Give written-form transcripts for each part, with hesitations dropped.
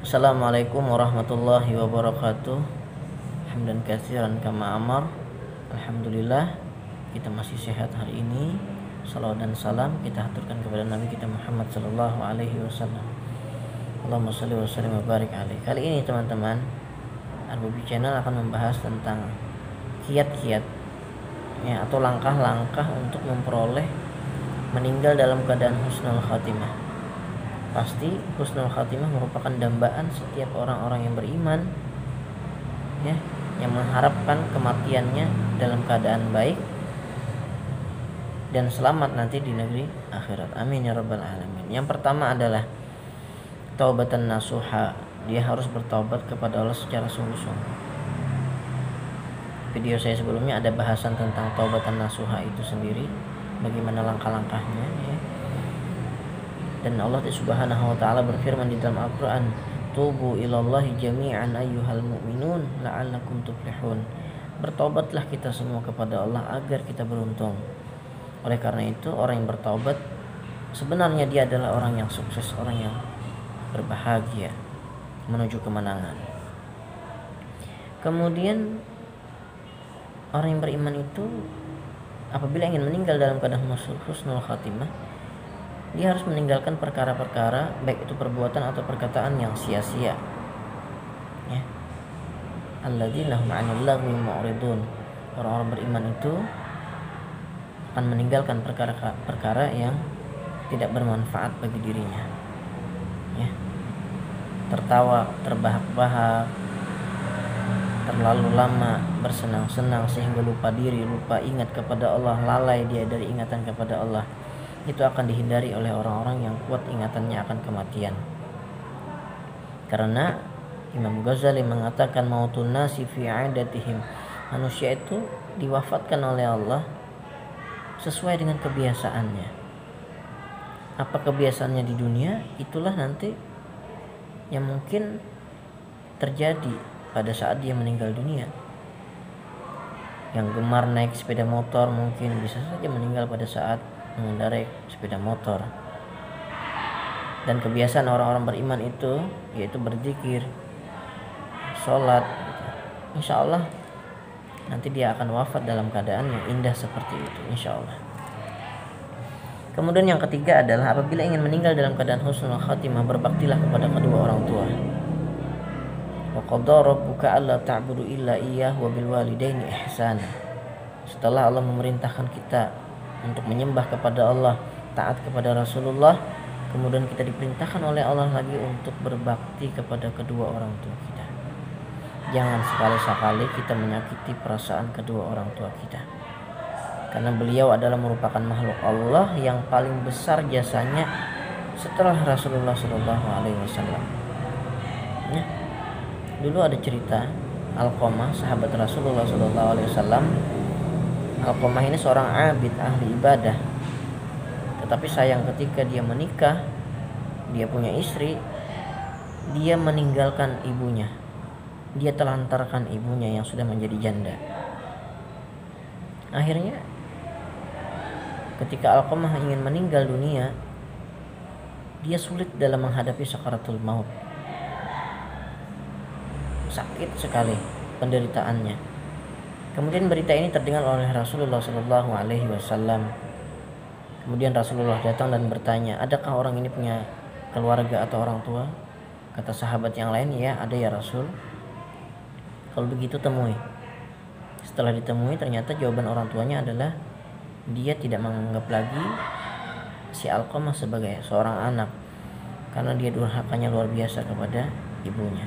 Assalamualaikum warahmatullahi wabarakatuh. Hamdan katsiran kama amar. Alhamdulillah kita masih sehat hari ini. Salawat dan salam kita haturkan kepada Nabi kita Muhammad sallallahu alaihi wasallam. Allahumma shalli wa sallim wa barik alaihi. Kali ini teman-teman, Arbubi Channel akan membahas tentang kiat-kiat ya, atau langkah-langkah untuk memperoleh meninggal dalam keadaan husnul khatimah. Pasti husnul khatimah merupakan dambaan setiap orang-orang yang beriman ya, yang mengharapkan kematiannya dalam keadaan baik dan selamat nanti di negeri akhirat. Amin ya rabbal alamin. Yang pertama adalah taubatan nasuha. Dia harus bertaubat kepada Allah secara sungguh-sungguh. Video saya sebelumnya ada bahasan tentang taubatan nasuha itu sendiri, bagaimana langkah-langkahnya ya. Dan Allah Subhanahu wa taala berfirman di dalam Al-Qur'an, "Tubu ilallahi jami'an ayyuhal mu'minun la'allakum tuflihun." Bertaubatlah kita semua kepada Allah agar kita beruntung. Oleh karena itu, orang yang bertaubat sebenarnya dia adalah orang yang sukses, orang yang berbahagia menuju kemenangan. Kemudian orang yang beriman itu apabila ingin meninggal dalam keadaan husnul khatimah, dia harus meninggalkan perkara-perkara baik itu perbuatan atau perkataan yang sia-sia ya. Alladzina hum 'anil lagwi mu'ridun. Orang-orang beriman itu akan meninggalkan perkara-perkara yang tidak bermanfaat bagi dirinya ya. Tertawa, terbahak-bahak, terlalu lama bersenang-senang sehingga lupa diri, lupa ingat kepada Allah, lalai dia dari ingatan kepada Allah. Itu akan dihindari oleh orang-orang yang kuat ingatannya akan kematian. Karena Imam Ghazali mengatakan mautun nasi fi 'adatihim. Manusia itu diwafatkan oleh Allah sesuai dengan kebiasaannya. Apa kebiasaannya di dunia, itulah nanti yang mungkin terjadi pada saat dia meninggal dunia. Yang gemar naik sepeda motor mungkin bisa saja meninggal pada saat mengendarai sepeda motor. Dan kebiasaan orang-orang beriman itu yaitu berzikir, sholat, insya Allah nanti dia akan wafat dalam keadaan yang indah seperti itu, insya Allah. Kemudian yang ketiga adalah apabila ingin meninggal dalam keadaan husnul khatimah, berbaktilah kepada kedua orang tua. Wa qadara rabbuka alla ta'budu illa iyyahu wa bil walidaini ihsana. Setelah Allah memerintahkan kita untuk menyembah kepada Allah, taat kepada Rasulullah, kemudian kita diperintahkan oleh Allah lagi untuk berbakti kepada kedua orang tua kita. Jangan sekali-sekali kita menyakiti perasaan kedua orang tua kita, karena beliau adalah merupakan makhluk Allah yang paling besar jasanya setelah Rasulullah Shallallahu Alaihi Wasallam. Ya. Dulu ada cerita Alqamah, sahabat Rasulullah Shallallahu Alaihi Wasallam. Alqamah ini seorang abid, ahli ibadah. Tetapi sayang ketika dia menikah, dia punya istri, dia meninggalkan ibunya. Dia telantarkan ibunya yang sudah menjadi janda. Akhirnya ketika Alqamah ingin meninggal dunia, dia sulit dalam menghadapi sakaratul maut. Sakit sekali penderitaannya. Kemudian berita ini terdengar oleh Rasulullah Shallallahu Alaihi Wasallam. Kemudian Rasulullah datang dan bertanya, adakah orang ini punya keluarga atau orang tua? Kata sahabat yang lain, ya ada ya Rasul. Kalau begitu temui. Setelah ditemui, ternyata jawaban orang tuanya adalah dia tidak menganggap lagi si Alqamah sebagai seorang anak, karena dia durhakanya luar biasa kepada ibunya.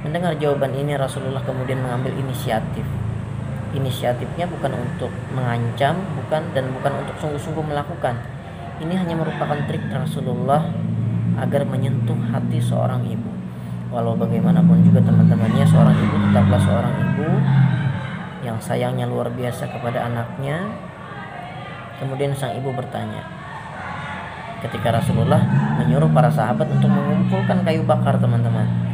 Mendengar jawaban ini, Rasulullah kemudian mengambil inisiatif. Inisiatifnya bukan untuk mengancam, bukan untuk sungguh-sungguh melakukan. Ini hanya merupakan trik Rasulullah agar menyentuh hati seorang ibu. Walau bagaimanapun juga teman-temannya, seorang ibu tetaplah seorang ibu yang sayangnya luar biasa kepada anaknya. Kemudian sang ibu bertanya, ketika Rasulullah menyuruh para sahabat untuk mengumpulkan kayu bakar, teman-teman.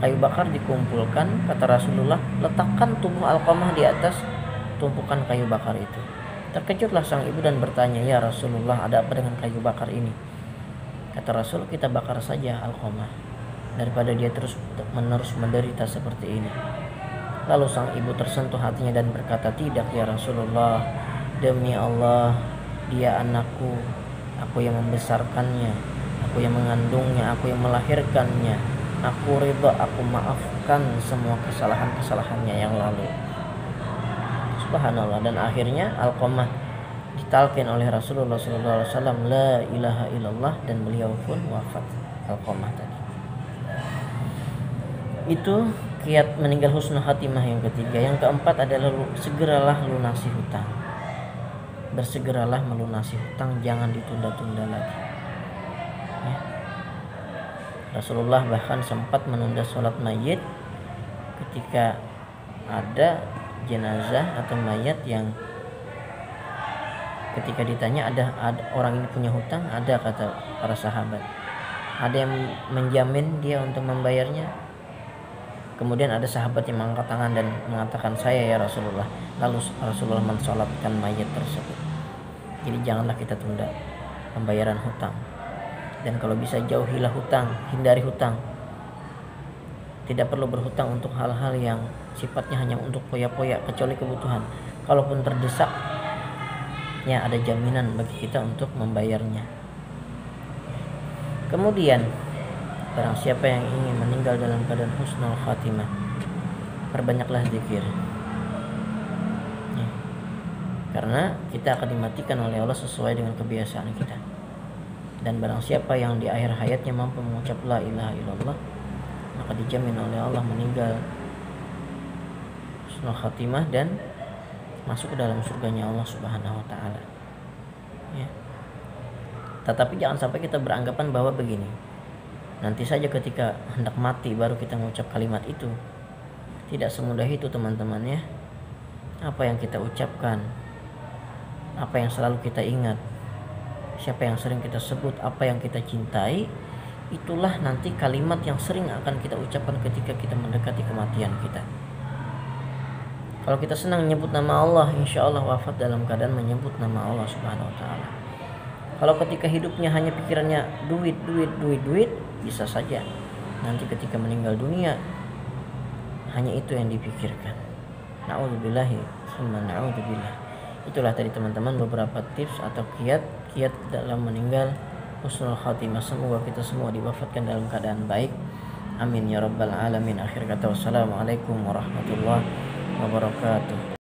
Kayu bakar dikumpulkan, kata Rasulullah, letakkan tubuh Alqamah di atas tumpukan kayu bakar itu. Terkejutlah sang ibu dan bertanya, ya Rasulullah, ada apa dengan kayu bakar ini? Kata Rasul, kita bakar saja Alqamah daripada dia terus menerus menderita seperti ini. Lalu sang ibu tersentuh hatinya dan berkata, tidak ya Rasulullah, demi Allah, dia anakku, aku yang membesarkannya, aku yang mengandungnya, aku yang melahirkannya. Aku ridha, aku maafkan semua kesalahan-kesalahannya yang lalu. Subhanallah. Dan akhirnya Alqamah ditalkin oleh Rasulullah SAW, la ilaha illallah, dan beliau pun wafat. Alqamah tadi. Itu kiat meninggal husnul khatimah yang ketiga. Yang keempat adalah segeralah lunasi hutang. Bersegeralah melunasi hutang, jangan ditunda-tunda lagi. Ya. Rasulullah bahkan sempat menunda sholat mayit ketika ada jenazah atau mayat yang ketika ditanya ada orang ini punya hutang, ada, kata para sahabat. Ada yang menjamin dia untuk membayarnya. Kemudian ada sahabat yang mengangkat tangan dan mengatakan, saya ya Rasulullah. Lalu Rasulullah mensolatkan mayat tersebut. Jadi janganlah kita tunda pembayaran hutang. Dan kalau bisa jauhilah hutang, hindari hutang. Tidak perlu berhutang untuk hal-hal yang sifatnya hanya untuk poya-poya, kecuali kebutuhan. Kalaupun terdesak, ya ada jaminan bagi kita untuk membayarnya. Kemudian barang siapa yang ingin meninggal dalam keadaan husnul khatimah, perbanyaklah zikir. Ya. Karena kita akan dimatikan oleh Allah sesuai dengan kebiasaan kita. Dan barang siapa yang di akhir hayatnya mampu mengucap la ilaha illallah, maka dijamin oleh Allah meninggal husnul khatimah dan masuk ke dalam surganya Allah Subhanahu wa taala. Ya. Tetapi jangan sampai kita beranggapan bahwa begini, nanti saja ketika hendak mati baru kita mengucap kalimat itu. Tidak semudah itu, teman-teman, ya. Apa yang kita ucapkan, apa yang selalu kita ingat, siapa yang sering kita sebut, apa yang kita cintai, itulah nanti kalimat yang sering akan kita ucapkan ketika kita mendekati kematian kita. Kalau kita senang menyebut nama Allah, insya Allah wafat dalam keadaan menyebut nama Allah Subhanahu wa ta'ala. Kalau ketika hidupnya hanya pikirannya duit, bisa saja nanti ketika meninggal dunia hanya itu yang dipikirkan. Na'udzubillahi summa na'udzubillah. Itulah tadi teman-teman beberapa tips atau kiat dalam meninggal husnul khatimah. Semoga kita semua diwafatkan dalam keadaan baik. Amin ya rabbal alamin. Akhir kata, wassalamualaikum warahmatullahi wabarakatuh.